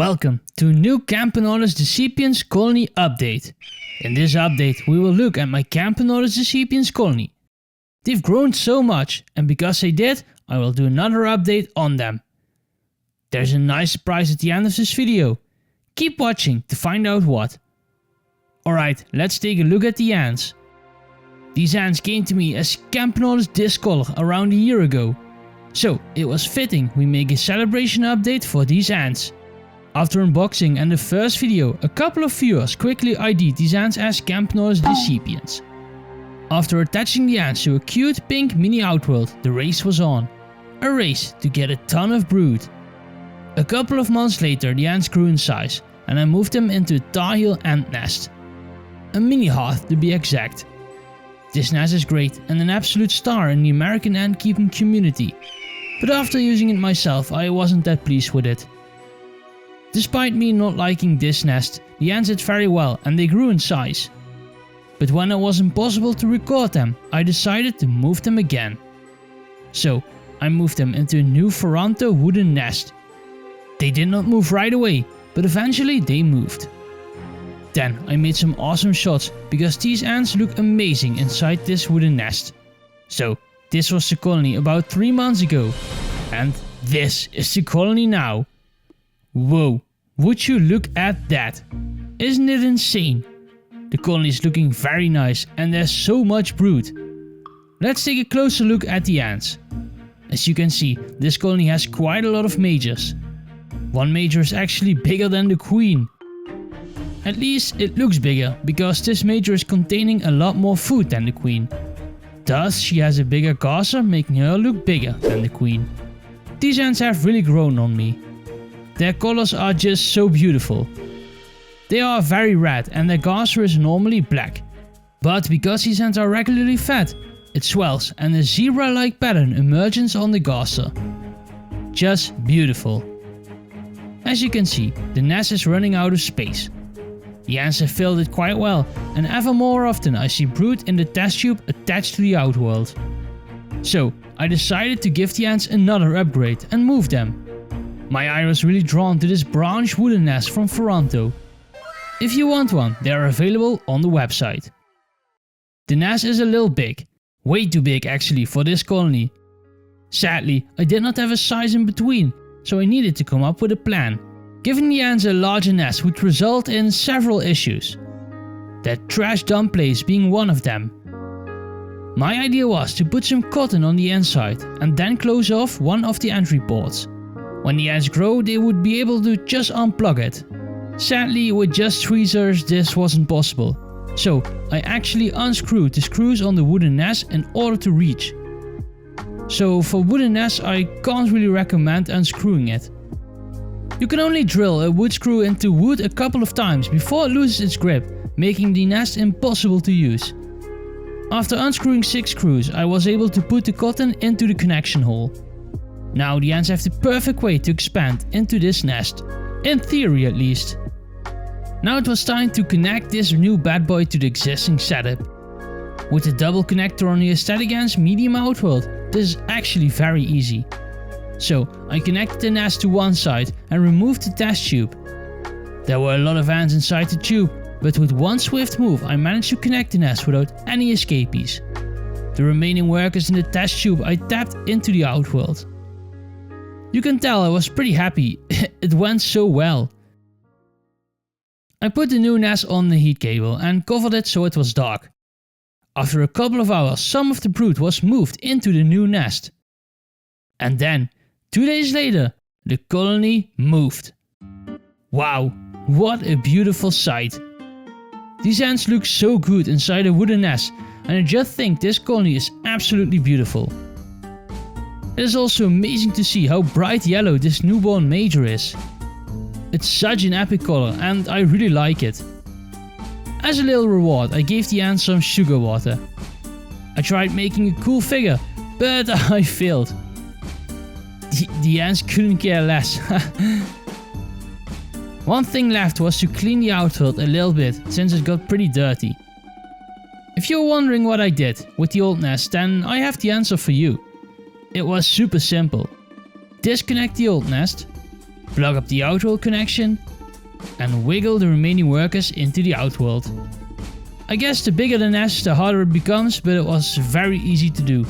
Welcome to a new Camponotus Decipiens colony update. In this update we will look at my Camponotus Decipiens colony. They've grown so much, and because they did, I will do another update on them. There's a nice surprise at the end of this video. Keep watching to find out what. Alright, let's take a look at the ants. These ants came to me as Camponotus discolor around a year ago. So it was fitting we make a celebration update for these ants. After unboxing and the first video, a couple of viewers quickly ID'd these ants as Camponotus Decipiens. After attaching the ants to a cute pink mini outworld, the race was on. A race to get a ton of brood. A couple of months later the ants grew in size and I moved them into a tar heel ant nest. A mini hearth to be exact. This nest is great and an absolute star in the American ant keeping community. But after using it myself I wasn't that pleased with it. Despite me not liking this nest, the ants did very well and they grew in size. But when it was impossible to record them, I decided to move them again. So I moved them into a new Toronto wooden nest. They did not move right away, but eventually they moved. Then I made some awesome shots because these ants look amazing inside this wooden nest. So this was the colony about 3 months ago. And this is the colony now. Whoa, would you look at that? Isn't it insane? The colony is looking very nice and there's so much brood. Let's take a closer look at the ants. As you can see, this colony has quite a lot of majors. One major is actually bigger than the queen. At least it looks bigger, because this major is containing a lot more food than the queen. Thus she has a bigger gazer, making her look bigger than the queen. These ants have really grown on me. Their colors are just so beautiful. They are very red and their gazer is normally black. But because these ants are regularly fed, it swells and a zebra-like pattern emerges on the gazer. Just beautiful. As you can see, the nest is running out of space. The ants have filled it quite well, and ever more often I see brood in the test tube attached to the outworld. So I decided to give the ants another upgrade and move them. My eye was really drawn to this branch wooden nest from Toronto. If you want one, they are available on the website. The nest is a little big, way too big actually for this colony. Sadly, I did not have a size in between, so I needed to come up with a plan. Giving the ants a larger nest would result in several issues. That trash dump place being one of them. My idea was to put some cotton on the inside and then close off one of the entry ports. When the ants grow they would be able to just unplug it. Sadly with just tweezers this wasn't possible. So I actually unscrewed the screws on the wooden nest in order to reach. So for wooden nests I can't really recommend unscrewing it. You can only drill a wood screw into wood a couple of times before it loses its grip, making the nest impossible to use. After unscrewing 6 screws I was able to put the cotton into the connection hole. Now the ants have the perfect way to expand into this nest, in theory at least. Now it was time to connect this new bad boy to the existing setup. With the double connector on the Esthetic ants medium outworld, this is actually very easy. So I connected the nest to one side and removed the test tube. There were a lot of ants inside the tube, but with one swift move I managed to connect the nest without any escapees. The remaining workers in the test tube I tapped into the outworld. You can tell I was pretty happy, it went so well. I put the new nest on the heat cable and covered it so it was dark. After a couple of hours some of the brood was moved into the new nest. And then, 2 days later, the colony moved. Wow, what a beautiful sight. These ants look so good inside a wooden nest and I just think this colony is absolutely beautiful. It is also amazing to see how bright yellow this newborn major is. It's such an epic color and I really like it. As a little reward I gave the ants some sugar water. I tried making a cool figure, but I failed. The ants couldn't care less. One thing left was to clean the outworld a little bit since it got pretty dirty. If you're wondering what I did with the old nest, then I have the answer for you. It was super simple. Disconnect the old nest, plug up the outworld connection, and wiggle the remaining workers into the outworld. I guess the bigger the nest, the harder it becomes, but it was very easy to do.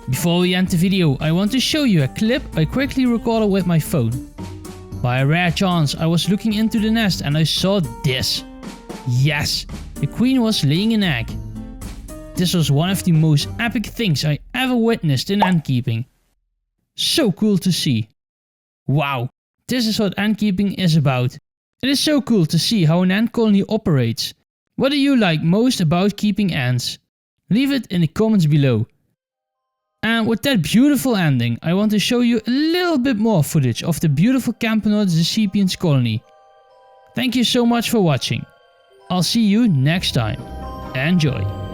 Before we end the video, I want to show you a clip I quickly recorded with my phone. By a rare chance, I was looking into the nest and I saw this. Yes, the queen was laying an egg. This was one of the most epic things I ever witnessed in ant keeping. So cool to see. Wow, this is what ant keeping is about. It is so cool to see how an ant colony operates. What do you like most about keeping ants? Leave it in the comments below. And with that beautiful ending, I want to show you a little bit more footage of the beautiful Camponotus Decipiens colony. Thank you so much for watching. I'll see you next time. Enjoy.